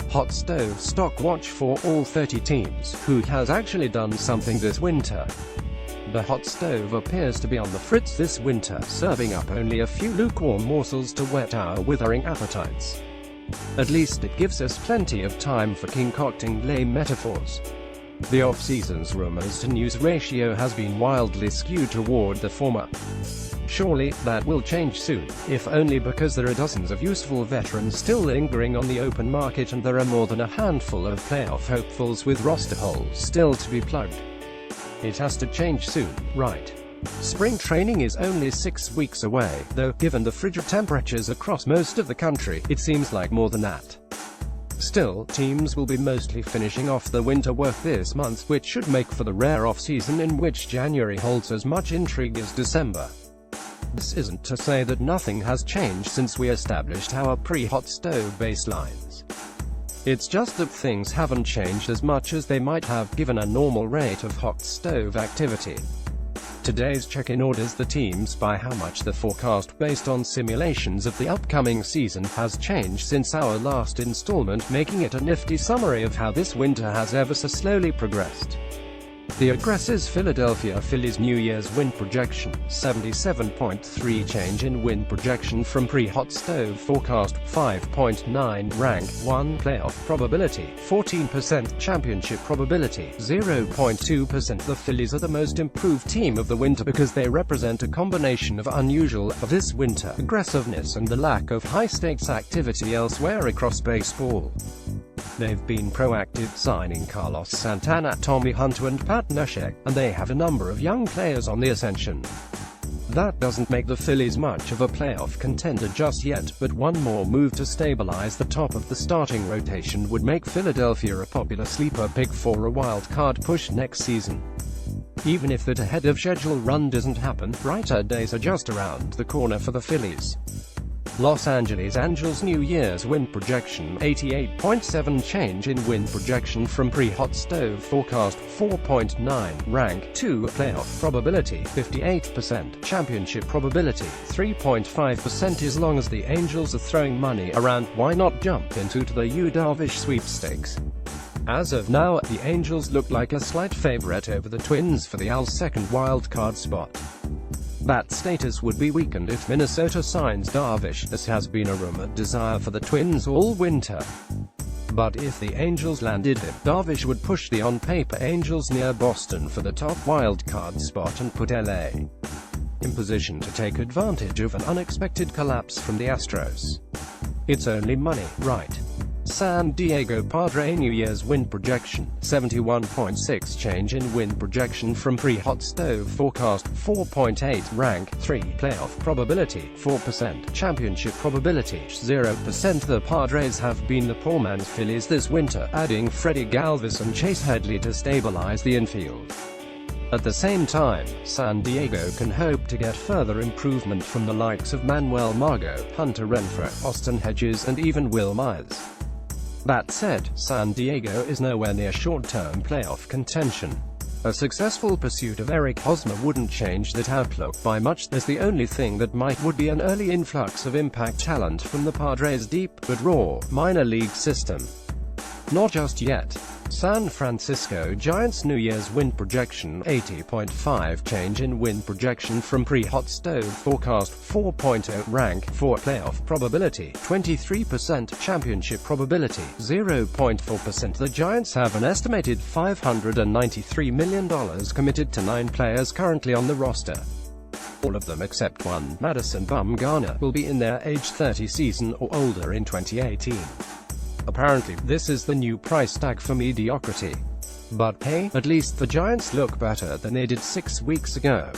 Hot Stove Stock Watch for all 30 teams. Who has actually done something this winter? The hot stove appears to be on the fritz this winter, serving up only a few lukewarm morsels to whet our withering appetites. At least it gives us plenty of time for concocting lame metaphors. The off-season's rumors to news ratio has been wildly skewed toward the former. Surely, that will change soon, if only because there are dozens of useful veterans still lingering on the open market and there are more than a handful of playoff hopefuls with roster holes still to be plugged. It has to change soon, right? Spring training is only 6 weeks away, though, given the frigid temperatures across most of the country, it seems like more than that. Still, teams will be mostly finishing off the winter work this month, which should make for the rare off-season in which January holds as much intrigue as December. This isn't to say that nothing has changed since we established our pre-hot stove baselines. It's just that things haven't changed as much as they might have given a normal rate of hot stove activity. Today's check-in orders the teams by how much the forecast based on simulations of the upcoming season has changed since our last installment, making it a nifty summary of how this winter has ever so slowly progressed. The aggressive Philadelphia Phillies New Year's win projection, 77.3 change in win projection from pre-hot stove forecast, 5.9 rank, 1 playoff probability, 14% championship probability, 0.2%. The Phillies are the most improved team of the winter because they represent a combination of unusual, of this winter, aggressiveness and the lack of high-stakes activity elsewhere across baseball. They've been proactive, signing Carlos Santana, Tommy Hunter and Pat Neshek, and they have a number of young players on the ascension. That doesn't make the Phillies much of a playoff contender just yet, but one more move to stabilize the top of the starting rotation would make Philadelphia a popular sleeper pick for a wild card push next season. Even if that ahead-of-schedule run doesn't happen, brighter days are just around the corner for the Phillies. Los Angeles Angels New Year's win projection, 88.7 change in win projection from pre-hot stove forecast, 4.9 rank, 2 playoff probability, 58% championship probability, 3.5%. As long as the Angels are throwing money around, why not jump into the Yu Darvish sweepstakes? As of now, the Angels look like a slight favorite over the Twins for the AL's second wildcard spot. That status would be weakened if Minnesota signs Darvish, as has been a rumored desire for the Twins all winter. But if the Angels landed him, Darvish would push the on-paper Angels near Boston for the top wildcard spot and put LA in position to take advantage of an unexpected collapse from the Astros. It's only money, right? San Diego Padre New Year's win projection, 71.6 change in win projection from pre-hot stove forecast, 4.8 rank, 3 playoff probability, 4% championship probability, 0%. The Padres have been the poor man's Phillies this winter, adding Freddie Galvis and Chase Headley to stabilize the infield. At the same time, San Diego can hope to get further improvement from the likes of Manuel Margot, Hunter Renfroe, Austin Hedges and even Will Myers. That said, San Diego is nowhere near short-term playoff contention. A successful pursuit of Eric Hosmer wouldn't change that outlook by much. There's the only thing that would be an early influx of impact talent from the Padres' deep, but raw, minor league system. Not just yet. San Francisco Giants New Year's win projection, 80.5 change in win projection from pre-hot stove forecast, 4.0 rank, 4 playoff probability, 23% championship probability, 0.4%. The Giants have an estimated $593 million committed to 9 players currently on the roster. All of them except one, Madison Bumgarner, will be in their age 30 season or older in 2018. Apparently, this is the new price tag for mediocrity. But hey, at least the Giants look better than they did 6 weeks ago.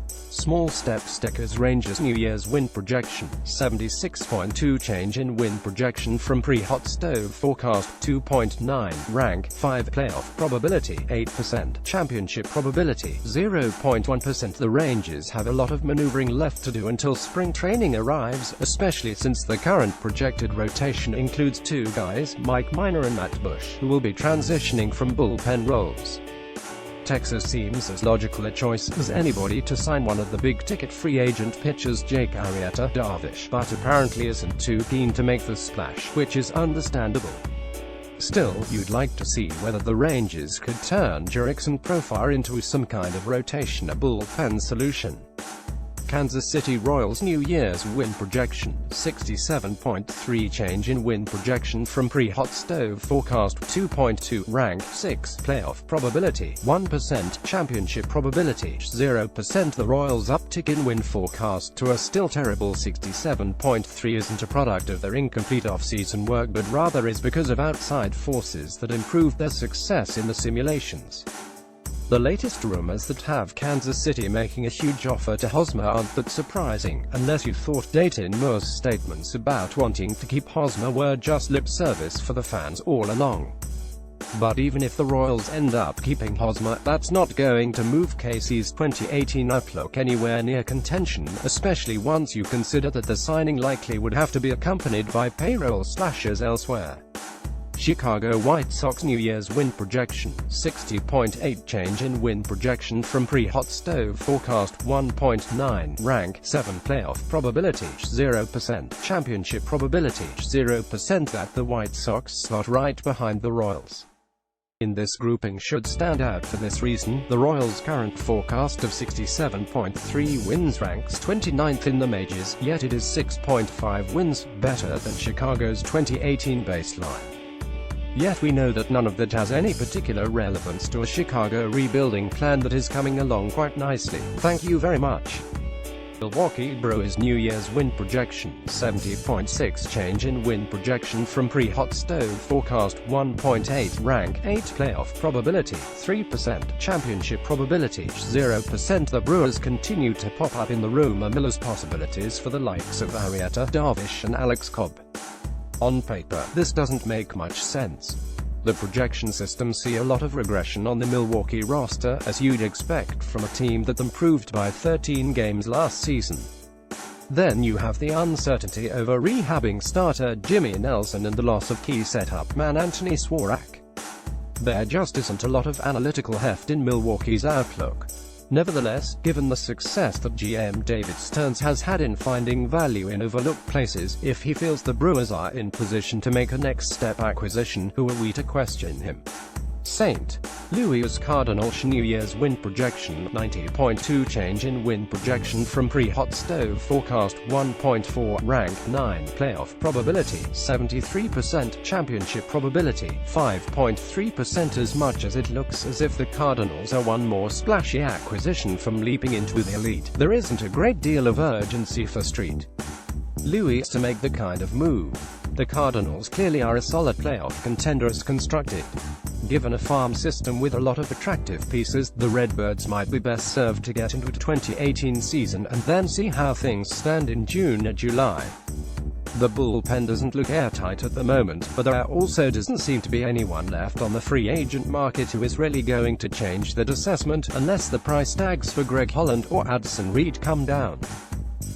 Small step stickers Rangers New Year's win projection, 76.2 change in win projection from pre-hot stove forecast, 2.9 rank, 5 playoff probability, 8% championship probability, 0.1%. The Rangers have a lot of maneuvering left to do until spring training arrives, especially since the current projected rotation includes 2 guys, Mike Minor and Matt Bush, who will be transitioning from bullpen roles. Texas seems as logical a choice as anybody to sign one of the big-ticket free agent pitchers Jake Arrieta, Darvish, but apparently isn't too keen to make the splash, which is understandable. Still, you'd like to see whether the Rangers could turn Jurickson Profar into some kind of rotation, a bullpen solution. Kansas City Royals New Year's win projection, 67.3 change in win projection from pre-hot stove forecast, 2.2, rank 6, playoff probability, 1%, championship probability, 0%. The Royals' uptick in win forecast to a still terrible 67.3 isn't a product of their incomplete off-season work, but rather is because of outside forces that improved their success in the simulations. The latest rumors that have Kansas City making a huge offer to Hosmer aren't that surprising, unless you thought Dayton Moore's statements about wanting to keep Hosmer were just lip service for the fans all along. But even if the Royals end up keeping Hosmer, that's not going to move KC's 2018 outlook anywhere near contention, especially once you consider that the signing likely would have to be accompanied by payroll slashes elsewhere. Chicago White Sox New Year's win projection, 60.8 change in win projection from pre-hot stove forecast, 1.9, rank 7, playoff probability, 0%, championship probability, 0%. That the White Sox slot right behind the Royals in this grouping should stand out for this reason: the Royals' current forecast of 67.3 wins ranks 29th in the majors, yet it is 6.5 wins better than Chicago's 2018 baseline. Yet we know that none of that has any particular relevance to a Chicago rebuilding plan that is coming along quite nicely. Thank you very much. Milwaukee Brewers New Year's win projection, 70.6 change in win projection from pre-hot stove forecast, 1.8, rank 8, playoff probability, 3%, championship probability, 0%. The Brewers continue to pop up in the rumor millers possibilities for the likes of Arrieta, Darvish and Alex Cobb. On paper, this doesn't make much sense. The projection systems see a lot of regression on the Milwaukee roster, as you'd expect from a team that improved by 13 games last season. Then you have the uncertainty over rehabbing starter Jimmy Nelson and the loss of key setup man Anthony Swarak. There just isn't a lot of analytical heft in Milwaukee's outlook. Nevertheless, given the success that GM David Stearns has had in finding value in overlooked places, if he feels the Brewers are in position to make a next-step acquisition, who are we to question him? St. Louis Cardinals New Year's win projection, 90.2 change in win projection from pre-hot stove forecast, 1.4, rank 9, playoff probability, 73%, championship probability, 5.3%. As much as it looks as if the Cardinals are one more splashy acquisition from leaping into the elite, there isn't a great deal of urgency for St. Louis to make the kind of move. The Cardinals clearly are a solid playoff contender as constructed. Given a farm system with a lot of attractive pieces, the Redbirds might be best served to get into the 2018 season and then see how things stand in June or July. The bullpen doesn't look airtight at the moment, but there also doesn't seem to be anyone left on the free agent market who is really going to change that assessment, unless the price tags for Greg Holland or Addison Reed come down.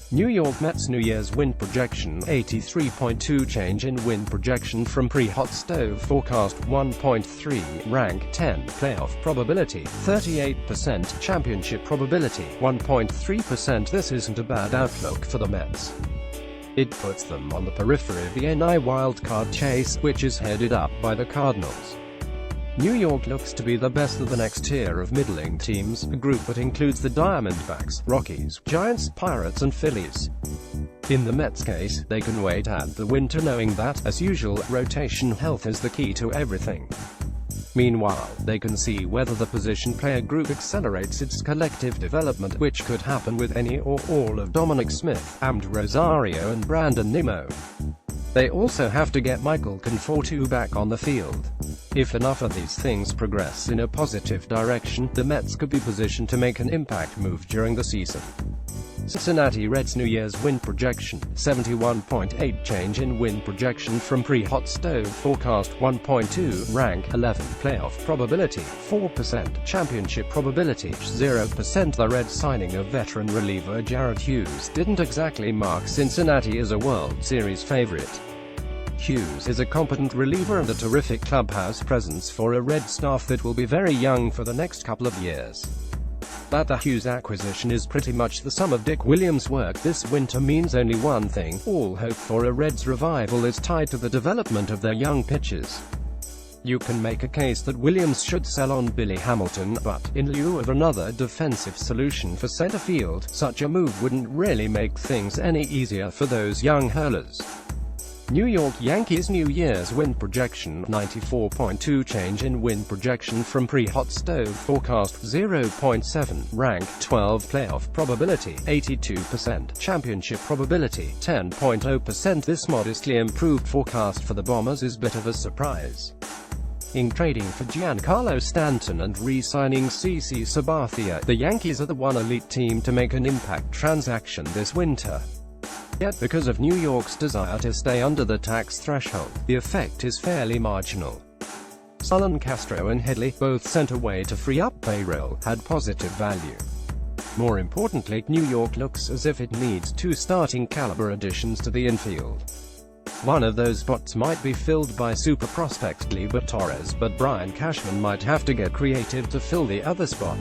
New York Mets New Year's win projection, 83.2 change in win projection from pre-hot stove forecast, 1.3, rank 10, playoff probability, 38%, championship probability, 1.3%. This isn't a bad outlook for the Mets. It puts them on the periphery of the NL wildcard chase, which is headed up by the Cardinals. New York looks to be the best of the next tier of middling teams, a group that includes the Diamondbacks, Rockies, Giants, Pirates and Phillies. In the Mets' case, they can wait out the winter knowing that, as usual, rotation health is the key to everything. Meanwhile, they can see whether the position player group accelerates its collective development, which could happen with any or all of Dominic Smith, Amed Rosario and Brandon Nimmo. They also have to get Michael Conforto back on the field. If enough of these things progress in a positive direction, the Mets could be positioned to make an impact move during the season. Cincinnati Reds New Year's win projection, 71.8 change in win projection from pre-hot stove forecast, 1.2, rank 11, playoff probability, 4%, championship probability, 0%. The Reds signing of veteran reliever Jared Hughes didn't exactly mark Cincinnati as a World Series favorite. Hughes is a competent reliever and a terrific clubhouse presence for a Red staff that will be very young for the next couple of years. That the Hughes acquisition is pretty much the sum of Dick Williams' work this winter means only one thing: all hope for a Reds revival is tied to the development of their young pitchers. You can make a case that Williams should sell on Billy Hamilton, but, in lieu of another defensive solution for center field, such a move wouldn't really make things any easier for those young hurlers. New York Yankees New Year's win projection 94.2 change in win projection from pre-hot stove forecast 0.7 rank 12 playoff probability 82% championship probability 10.0%. This modestly improved forecast for the Bombers is a bit of a surprise. In trading for Giancarlo Stanton and re-signing CC Sabathia, the Yankees are the one elite team to make an impact transaction this winter. Yet, because of New York's desire to stay under the tax threshold, the effect is fairly marginal. Solon Castro and Headley, both sent away to free up payroll, had positive value. More importantly, New York looks as if it needs two starting caliber additions to the infield. One of those spots might be filled by super prospect Gleyber Torres, but Brian Cashman might have to get creative to fill the other spot.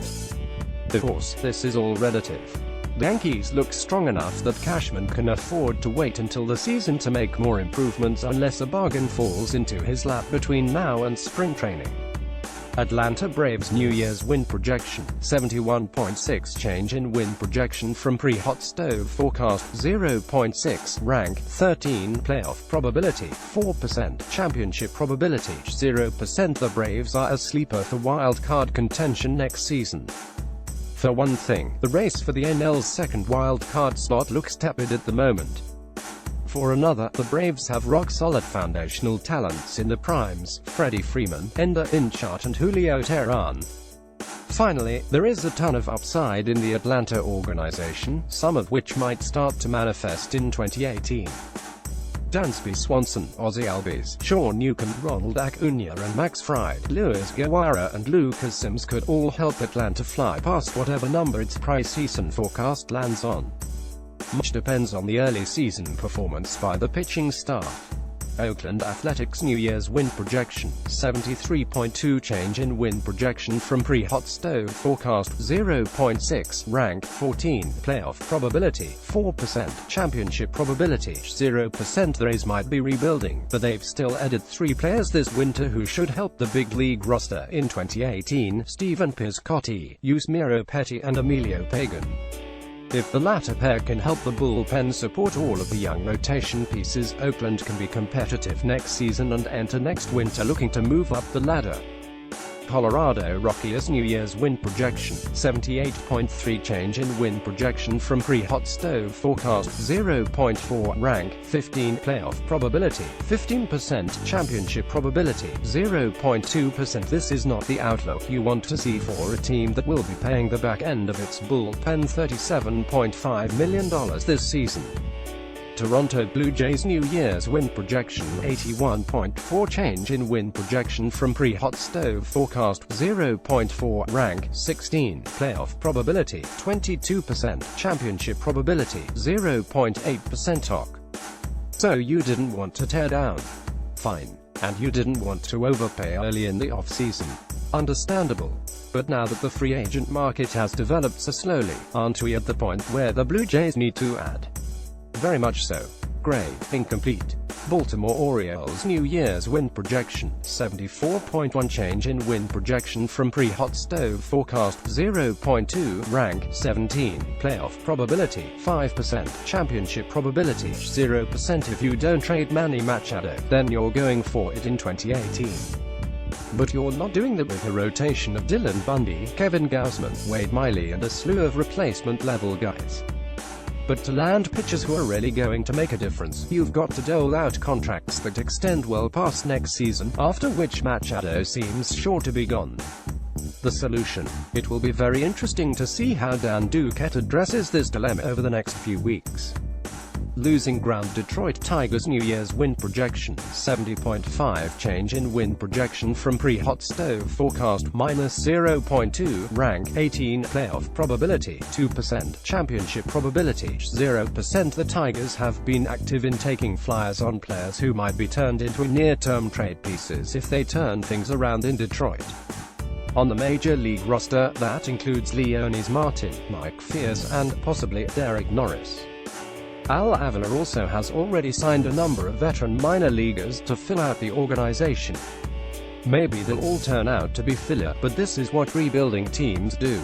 Of course, this is all relative. The Yankees look strong enough that Cashman can afford to wait until the season to make more improvements unless a bargain falls into his lap between now and spring training. Atlanta Braves New Year's win projection 71.6 change in win projection from pre-hot stove forecast 0.6 rank 13 playoff probability 4% championship probability 0%. The Braves are a sleeper for wild card contention next season. For one thing, the race for the NL's second wild card slot looks tepid at the moment. For another, the Braves have rock-solid foundational talents in the primes, Freddie Freeman, Ender Inciarte and Julio Teheran. Finally, there is a ton of upside in the Atlanta organization, some of which might start to manifest in 2018. Dansby Swanson, Ozzie Albies, Sean Newcomb, Ronald Acuna and Max Fried, Luis Guevara and Lucas Sims could all help Atlanta fly past whatever number its preseason forecast lands on. Much depends on the early season performance by the pitching staff. Oakland Athletics New Year's win projection 73.2 change in win projection from pre-hot stove forecast 0.6 rank 14 playoff probability 4% championship probability 0%. The Rays might be rebuilding, but they've still added 3 players this winter who should help the big league roster in 2018: Steven Piscotty, Yusmeiro Petit and Emilio Pagan. If the latter pair can help the bullpen support all of the young rotation pieces, Oakland can be competitive next season and enter next winter looking to move up the ladder. Colorado Rockies New Year's win projection 78.3 change in win projection from pre-hot stove forecast 0.4 rank 15 playoff probability 15% championship probability 0.2%. This is not the outlook you want to see for a team that will be paying the back end of its bullpen $37.5 million this season. Toronto Blue Jays New Year's win projection 81.4 change in win projection from pre-hot stove forecast 0.4 rank 16 playoff probability 22% championship probability 0.8% talk. So you didn't want to tear down? Fine. And you didn't want to overpay early in the off-season? Understandable. But now that the free agent market has developed so slowly, aren't we at the point where the Blue Jays need to add? Very much so. Gray, incomplete. Baltimore Orioles New Year's win projection 74.1 change in win projection from pre-hot stove forecast 0.2 rank 17 playoff probability 5% championship probability 0%. If you don't trade Manny Machado, then you're going for it in 2018. But you're not doing that with a rotation of Dylan Bundy, Kevin Gausman, Wade Miley and a slew of replacement-level guys. But to land pitchers who are really going to make a difference, you've got to dole out contracts that extend well past next season, after which Machado seems sure to be gone. The solution? It will be very interesting to see how Dan Duquette addresses this dilemma over the next few weeks. Losing ground Detroit Tigers New Year's win projection 70.5 change in win projection from pre-hot stove forecast -0.2 rank 18 playoff probability 2% championship probability 0%. The Tigers have been active in taking flyers on players who might be turned into near-term trade pieces if they turn things around in Detroit. On the Major League roster, that includes Leonis Martin, Mike Fierce and, possibly, Derek Norris. Al Avila also has already signed a number of veteran minor leaguers to fill out the organization. Maybe they'll all turn out to be filler, but this is what rebuilding teams do.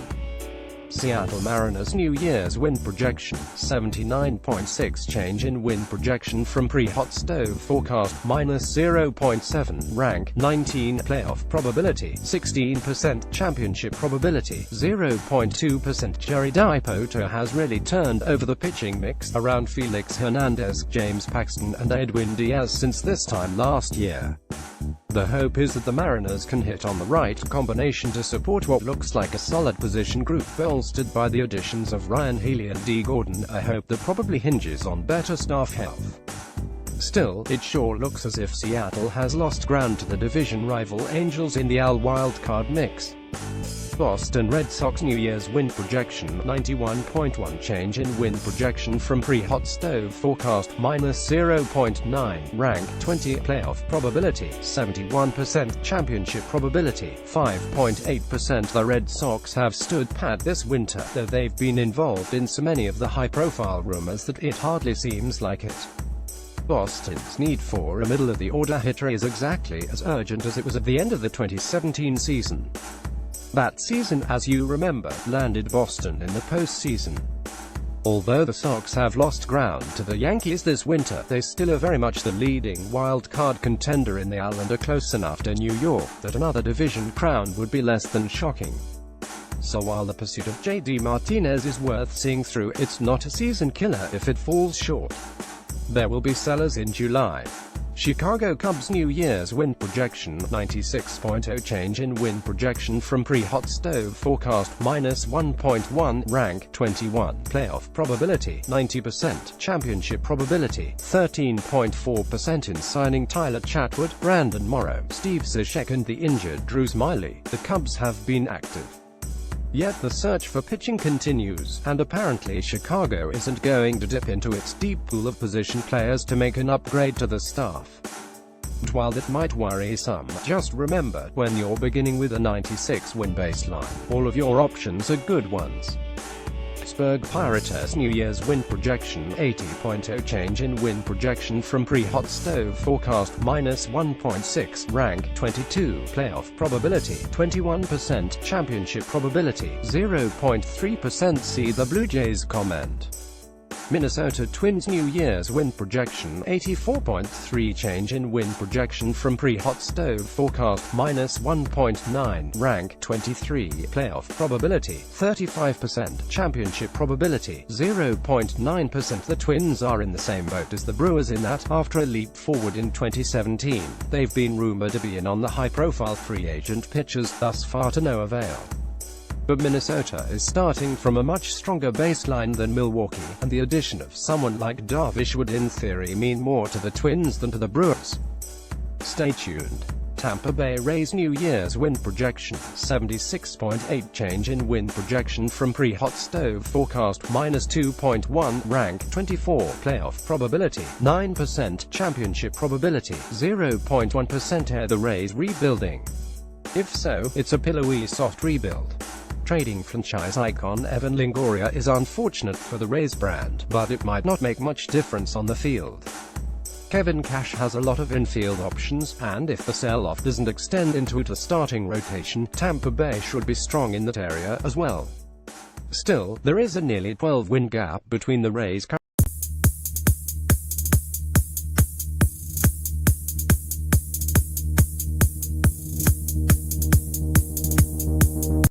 Seattle Mariners New Year's win projection, 79.6 change in win projection from pre-hot stove forecast, -0.7, rank, 19, playoff probability, 16%, championship probability, 0.2%. Jerry Dipoto has really turned over the pitching mix around Felix Hernandez, James Paxton and Edwin Diaz since this time last year. The hope is that the Mariners can hit on the right combination to support what looks like a solid position group bolstered by the additions of Ryan Healy and D. Gordon, a hope that probably hinges on better staff health. Still, it sure looks as if Seattle has lost ground to the division rival Angels in the AL wildcard mix. Boston Red Sox New Year's win projection, 91.1 change in win projection from pre-hot stove forecast, -0.9, rank, 20, playoff probability, 71%, championship probability, 5.8%. The Red Sox have stood pat this winter, though they've been involved in so many of the high-profile rumors that it hardly seems like it. Boston's need for a middle-of-the-order hitter is exactly as urgent as it was at the end of the 2017 season. That season, as you remember, landed Boston in the postseason. Although the Sox have lost ground to the Yankees this winter, they still are very much the leading wild-card contender in the AL and are close enough to New York that another division crown would be less than shocking. So while the pursuit of J.D. Martinez is worth seeing through, it's not a season killer if it falls short. There will be sellers in July. Chicago Cubs New Year's win projection, 96.0 change in win projection from pre-hot stove forecast, -1.1, rank, 21, playoff probability, 90%, championship probability, 13.4% in signing Tyler Chatwood, Brandon Morrow, Steve Cishek and the injured Drew Smyly. The Cubs have been active. Yet the search for pitching continues, and apparently Chicago isn't going to dip into its deep pool of position players to make an upgrade to the staff. And while that might worry some, just remember, when you're beginning with a 96-win baseline, all of your options are good ones. Pittsburgh Pirates New Year's win projection, 80.0 change in win projection from pre-hot stove forecast, -1.6, rank, 22, playoff probability, 21%, championship probability, 0.3%. See the Blue Jays comment. Minnesota Twins New Year's win projection, 84.3 change in win projection from pre-hot stove forecast, -1.9, rank, 23, playoff probability, 35%, championship probability, 0.9%. The Twins are in the same boat as the Brewers in that, after a leap forward in 2017, they've been rumored to be in on the high-profile free agent pitchers, thus far to no avail. But Minnesota is starting from a much stronger baseline than Milwaukee, and the addition of someone like Darvish would in theory mean more to the Twins than to the Brewers. Stay tuned. Tampa Bay Rays New Year's win projection, 76.8 change in win projection from pre-hot stove forecast, -2.1, rank, 24, playoff probability, 9%, championship probability, 0.1%. Are the Rays rebuilding? If so, it's a pillowy soft rebuild. Trading franchise icon Evan Longoria is unfortunate for the Rays brand, but it might not make much difference on the field. Kevin Cash has a lot of infield options, and if the sell-off doesn't extend into a starting rotation, Tampa Bay should be strong in that area as well. Still, there is a nearly 12-win gap between the Rays'